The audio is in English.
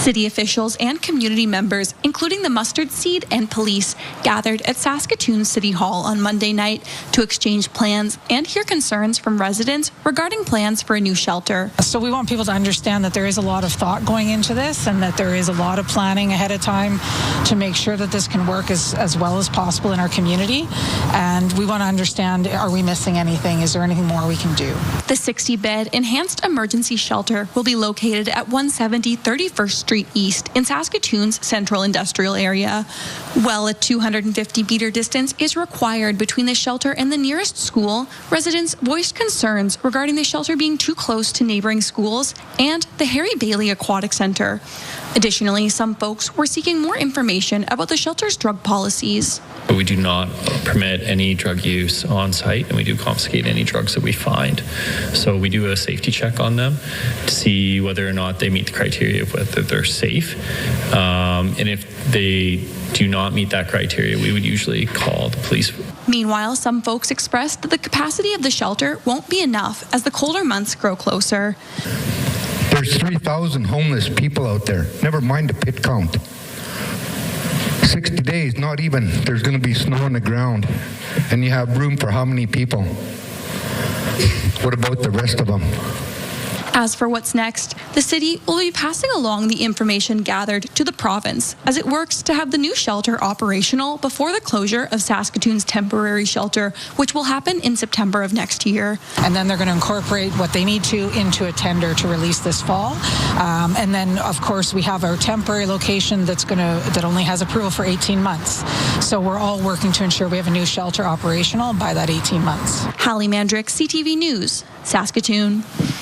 City officials and community members, including the mustard seed and police, gathered at Saskatoon City Hall on Monday night to exchange plans and hear concerns from residents regarding plans for a new shelter. So we want people to understand that there is a lot of thought going into this and that there is a lot of planning ahead of time to make sure that this can work as well as possible in our community. And we want to understand, are we missing anything? Is there anything more we can do? The 60-bed enhanced emergency shelter will be located at 170 31st Street East in Saskatoon's central industrial area. While a 250-meter distance is required between the shelter and the nearest school, residents voiced concerns regarding the shelter being too close to neighboring schools and the Harry Bailey Aquatic Center. Additionally, some folks were seeking more information about the shelter's drug policies. We do not permit any drug use on site, and we do confiscate any drugs that we find. So we do a safety check on them to see whether or not they meet the criteria of whether they're safe. And if they do not meet that criteria, we would usually call the police. Meanwhile, some folks expressed that the capacity of the shelter won't be enough as the colder months grow closer. There's 3,000 homeless people out there, never mind the pit count. 60 days, not even, there's going to be snow on the ground, and you have room for how many people? What about the rest of them? As for what's next, the city will be passing along the information gathered to the province as it works to have the new shelter operational before the closure of Saskatoon's temporary shelter, which will happen in September of next year. And then they're going to incorporate what they need to into a tender to release this fall. And then, of course, we have our temporary location that only has approval for 18 months. So we're all working to ensure we have a new shelter operational by that 18 months. Hallee Mandryk, CTV News, Saskatoon.